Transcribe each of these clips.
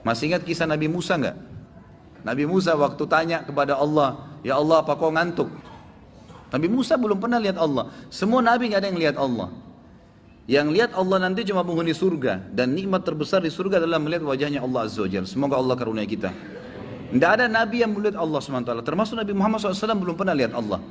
Masih ingat kisah Nabi Musa nggak? Nabi Musa waktu tanya kepada Allah, ya Allah apa kau ngantuk? Nabi Musa belum pernah lihat Allah. Semua Nabi nggak ada yang lihat Allah. Yang lihat Allah nanti cuma penghuni surga. Dan nikmat terbesar di surga adalah melihat wajahnya Allah Azza wa Jalla. Semoga Allah karunia kita. Tidak ada Nabi yang melihat Allah SWT. Termasuk Nabi Muhammad SAW belum pernah lihat Allah.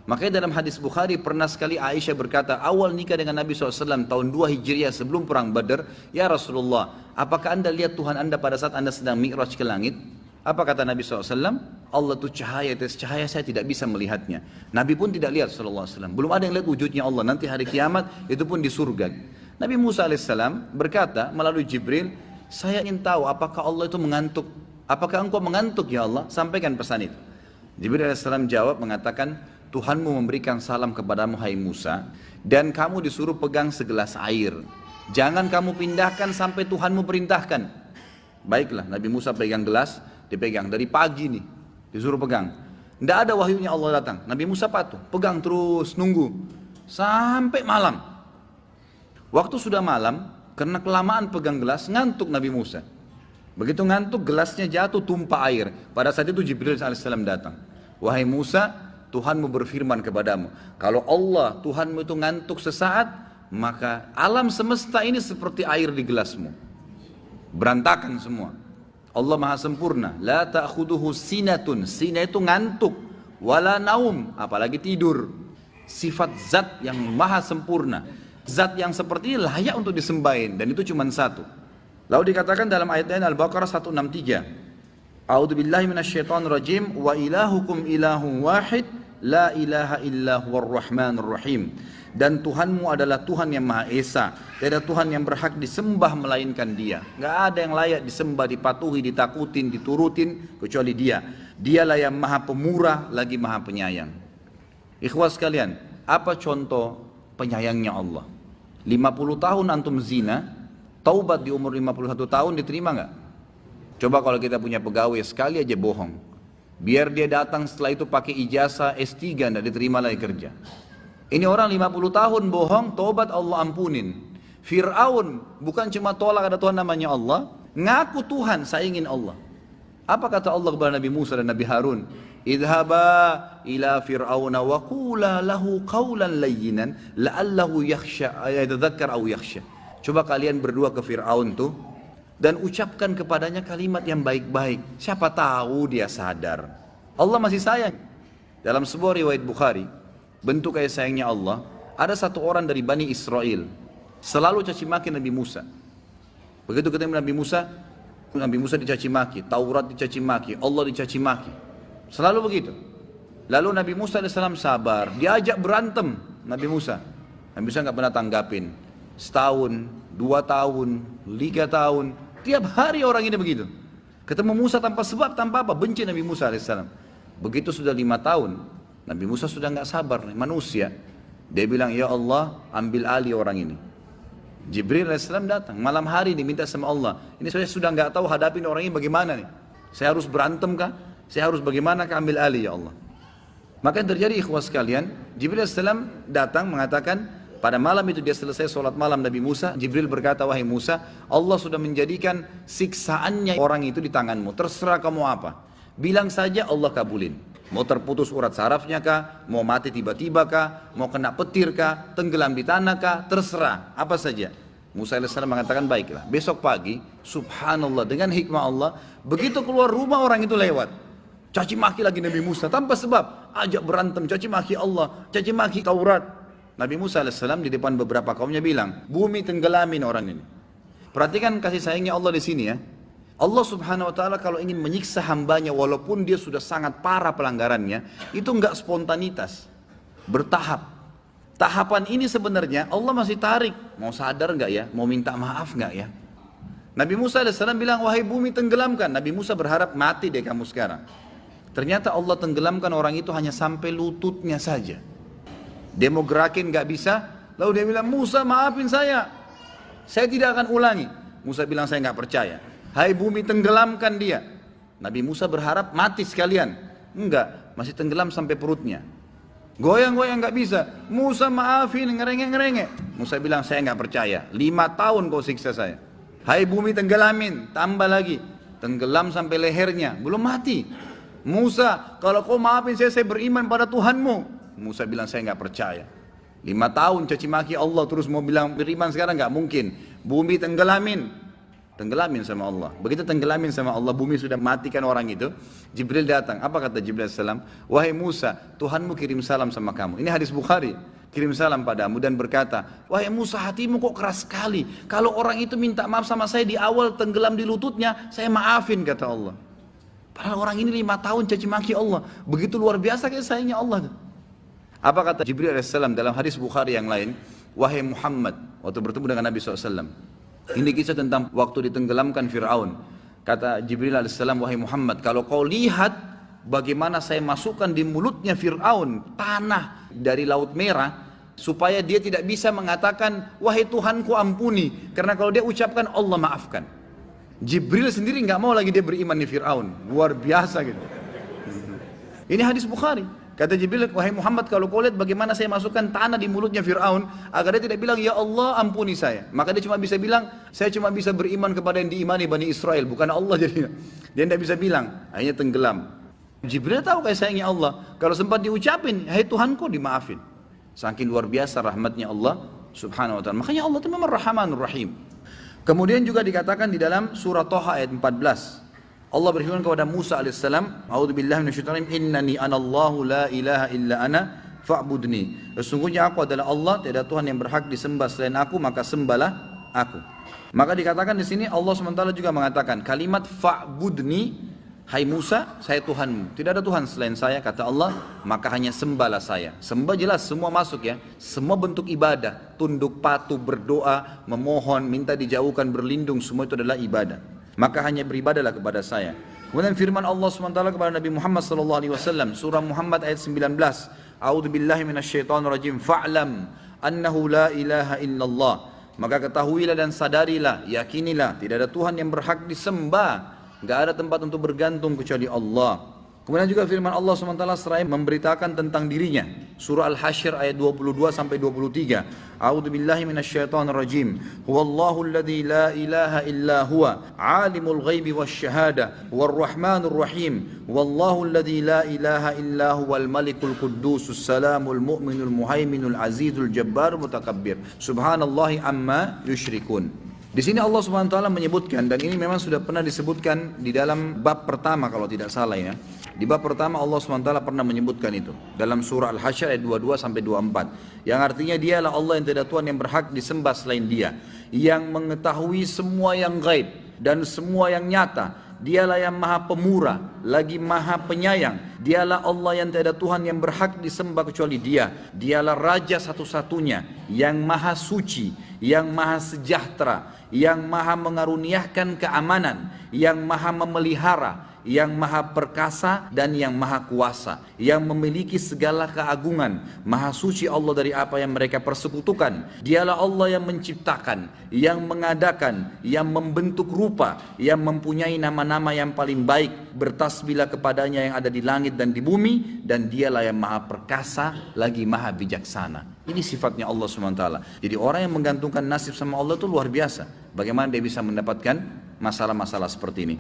Makanya dalam hadis Bukhari pernah sekali Aisyah berkata, awal nikah dengan Nabi SAW tahun 2 Hijriah sebelum perang Badar, ya Rasulullah, apakah anda lihat Tuhan anda pada saat anda sedang mi'raj ke langit? Apa kata Nabi SAW? Allah itu cahaya, atas cahaya saya tidak bisa melihatnya. Nabi pun tidak lihat SAW. Belum ada yang lihat wujudnya Allah. Nanti hari kiamat itu pun di surga. Nabi Musa AS berkata melalui Jibril, saya ingin tahu apakah Allah itu mengantuk. Apakah engkau mengantuk ya Allah? Sampaikan pesan itu. Jibril AS jawab mengatakan, Tuhanmu memberikan salam kepadamu hai Musa, dan kamu disuruh pegang segelas air. Jangan kamu pindahkan sampai Tuhanmu perintahkan. Baiklah, Nabi Musa pegang gelas, dipegang dari pagi nih, disuruh pegang. Tidak ada wahyunya Allah datang. Nabi Musa patuh, pegang terus, nunggu sampai malam. Waktu sudah malam, karena kelamaan pegang gelas, ngantuk Nabi Musa. Begitu ngantuk, gelasnya jatuh, tumpah air. Pada saat itu Jibril AS datang. Wahai Musa, Tuhanmu berfirman kepadamu, kalau Allah Tuhanmu itu ngantuk sesaat, maka alam semesta ini seperti air di gelasmu. Berantakan semua. Allah maha sempurna. La ta'khuduhu sinatun. Sina itu ngantuk. Wala naum. Apalagi tidur. Sifat zat yang maha sempurna. Zat yang seperti ini layak untuk disembahin. Dan itu cuma satu. Lalu dikatakan dalam ayat lain Al-Baqarah 163. A'udzubillahi minasyaitonirrajim. Wa ilahukum ilahun wahid. La ilaha illa huwar rahmanur rahim. Dan Tuhanmu adalah Tuhan yang Maha Esa. Tidak ada Tuhan yang berhak disembah melainkan Dia. Nggak ada yang layak disembah, dipatuhi, ditakutin, diturutin kecuali Dia. Dialah yang Maha Pemurah lagi Maha Penyayang. Ikhwas sekalian, apa contoh penyayangnya Allah? 50 tahun antum zina, taubat di umur 51 tahun diterima nggak? Coba kalau kita punya pegawai sekali aja bohong, biar dia datang setelah itu pakai ijazah S3 nggak diterima lagi kerja. Ini orang 50 tahun bohong, tobat Allah ampunin. Fir'aun bukan cuma tolak ada Tuhan namanya Allah, ngaku Tuhan, saya ingin Allah. Apa kata Allah kepada Nabi Musa dan Nabi Harun? Idhaba ila fir'auna wa qula lahu qawlan layyinan la'allahu yakhsha yatadzakkar aw yakhsha. Coba kalian berdua ke Fir'aun tuh dan ucapkan kepadanya kalimat yang baik-baik. Siapa tahu dia sadar. Allah masih sayang. Dalam sebuah riwayat Bukhari, bentuk kasih sayangnya Allah, ada satu orang dari Bani Israel selalu caci maki Nabi Musa. Begitu ketemu Nabi Musa dicaci maki, Taurat dicaci maki, Allah dicaci maki, selalu begitu. Lalu Nabi Musa AS sabar, diajak berantem Nabi Musa nggak pernah tanggapin. Setahun, 2 tahun, 3 tahun, tiap hari orang ini begitu. Ketemu Musa tanpa sebab, tanpa apa, benci Nabi Musa AS. Begitu sudah 5 tahun, Nabi Musa sudah nggak sabar nih, manusia. Dia bilang, ya Allah, ambil alih orang ini. Jibril AS datang, malam hari diminta sama Allah. Ini saya sudah nggak tahu hadapin orang ini bagaimana nih. Saya harus berantem kah? Saya harus bagaimana kah ambil alih ya Allah. Maka yang terjadi ikhwas sekalian, Jibril AS datang mengatakan, pada malam itu dia selesai sholat malam Nabi Musa, Jibril berkata, wahai Musa, Allah sudah menjadikan siksaannya orang itu di tanganmu. Terserah kamu apa. Bilang saja Allah kabulin. Mau terputus urat sarafnya kah, mau mati tiba-tiba kah, mau kena petir kah, tenggelam di tanah kah, terserah, apa saja. Musa AS mengatakan baiklah. Besok pagi, subhanallah, dengan hikmah Allah, begitu keluar rumah orang itu lewat, caci maki lagi Nabi Musa tanpa sebab, ajak berantem, caci maki Allah, caci maki Taurat. Nabi Musa AS di depan beberapa kaumnya bilang, bumi tenggelamin orang ini. Perhatikan kasih sayangnya Allah di sini ya. Allah subhanahu wa ta'ala kalau ingin menyiksa hambanya walaupun dia sudah sangat parah pelanggarannya, itu enggak spontanitas, bertahap. Tahapan ini sebenarnya Allah masih tarik, mau sadar enggak ya, mau minta maaf enggak ya. Nabi Musa AS bilang, wahai bumi tenggelamkan. Nabi Musa berharap mati deh kamu sekarang. Ternyata Allah tenggelamkan orang itu hanya sampai lututnya saja. Dia mau gerakin enggak bisa, lalu dia bilang, Musa maafin saya tidak akan ulangi. Musa bilang, saya enggak percaya. Hai bumi tenggelamkan dia. Nabi Musa berharap mati sekalian. Enggak, masih tenggelam sampai perutnya. Goyang-goyang enggak bisa. Musa maafin, ngerengek-ngerengek. Musa bilang saya enggak percaya. 5 tahun kau siksa saya. Hai bumi tenggelamin, tambah lagi. tenggelam sampai lehernya, belum mati. Musa, kalau kau maafin saya beriman pada Tuhanmu. Musa bilang, saya nggak percaya. 5 tahun caci maki Allah, terus mau bilang beriman sekarang, nggak mungkin. Bumi tenggelamin sama Allah. Begitu tenggelamin sama Allah, bumi sudah matikan orang itu. Jibril datang. Apa kata Jibril salam? Wahai Musa, Tuhanmu kirim salam sama kamu. Ini hadis Bukhari. Kirim salam padamu dan berkata, wahai Musa, hatimu kok keras sekali. Kalau orang itu minta maaf sama saya di awal tenggelam di lututnya, saya maafin, kata Allah. Padahal orang ini 5 tahun caci maki Allah. Begitu luar biasa kayak sayangnya Allah. Apa kata Jibril AS dalam hadis Bukhari yang lain? Wahai Muhammad, waktu bertemu dengan Nabi SAW. Ini kisah tentang waktu ditenggelamkan Fir'aun. Kata Jibril AS, wahai Muhammad, kalau kau lihat bagaimana saya masukkan di mulutnya Fir'aun tanah dari Laut Merah, supaya dia tidak bisa mengatakan, wahai Tuhanku ampuni. Karena kalau dia ucapkan, Allah maafkan. Jibril sendiri nggak mau lagi dia beriman di Fir'aun. Luar biasa gitu. Ini hadis Bukhari. Kata Jibril, wahai Muhammad, kalau kau lihat bagaimana saya masukkan tanah di mulutnya Fir'aun, agar dia tidak bilang, ya Allah ampuni saya. Maka dia cuma bisa bilang, saya cuma bisa beriman kepada yang diimani Bani Israel, bukan Allah jadinya. Dia tidak bisa bilang, akhirnya tenggelam. Jibril tahu kayak sayangnya Allah. Kalau sempat diucapin, hai Tuhanku, dimaafin. Saking luar biasa rahmatnya Allah subhanahu wa ta'ala. Makanya Allah itu memang Rahmanur Rahim. Kemudian juga dikatakan di dalam surah Toha ayat 14. Allah berfirman kepada Musa AS, A'udzubillahi minasyaitonir rajim, innani anallahu la ilaha illa ana fa'budni. Sesungguhnya aku adalah Allah, tidak ada Tuhan yang berhak disembah selain aku, maka sembahlah aku. Maka dikatakan di sini Allah SWT juga mengatakan kalimat fa'budni, hai Musa, saya Tuhanmu. Tidak ada Tuhan selain saya, kata Allah, maka hanya sembahlah saya. Sembah jelas semua masuk ya. Semua bentuk ibadah, tunduk patuh, berdoa, memohon, minta dijauhkan, berlindung, semua itu adalah ibadah. Maka hanya beribadahlah kepada saya. Kemudian firman Allah SWT kepada Nabi Muhammad SAW, surah Muhammad ayat 19. A'udzubillahi minasyaitonirrajim. Fa'lam annahu la ilaha illallah. Maka ketahuilah dan sadarilah, yakinilah, tidak ada Tuhan yang berhak disembah. Gak ada tempat untuk bergantung kecuali Allah. Kemudian juga firman Allah SWT seraya memberitakan tentang dirinya. Surah Al-Hasyr ayat 22 sampai 23. A'udzubillahi minasyaitonirrajim. Huwallahu alladzi la ilaha illa huwa, alimul ghaibi wasyahada, warrahmanur rahim. Wallahu alladzi la ilaha illa huwal malikul quddusus salamul mu'minul muhaiminul azizul jabbarul mutakabbir. Subhanallahi amma yusyrikun. Di sini Allah Subhanahu wa taala menyebutkan, dan ini memang sudah pernah disebutkan di dalam bab pertama kalau tidak salah ya. Di bab pertama Allah Subhanahu wa taala pernah menyebutkan itu dalam surah Al-Hasyr ayat 22 sampai 24. Yang artinya dialah Allah yang tidak Tuhan yang berhak disembah selain Dia, yang mengetahui semua yang gaib dan semua yang nyata. Dialah yang maha pemurah, lagi maha penyayang. Dialah Allah yang tidak ada Tuhan yang berhak disembah kecuali Dia. Dialah Raja satu-satunya, yang maha suci, yang maha sejahtera, yang maha mengaruniakan keamanan, yang maha memelihara, yang maha perkasa dan yang maha kuasa, yang memiliki segala keagungan. Maha suci Allah dari apa yang mereka persekutukan. Dialah Allah yang menciptakan, yang mengadakan, yang membentuk rupa, yang mempunyai nama-nama yang paling baik. Bertasbihlah kepadanya yang ada di langit dan di bumi, dan dialah yang maha perkasa lagi maha bijaksana. Ini sifatnya Allah SWT. Jadi orang yang menggantungkan nasib sama Allah itu luar biasa. Bagaimana dia bisa mendapatkan masalah-masalah seperti ini.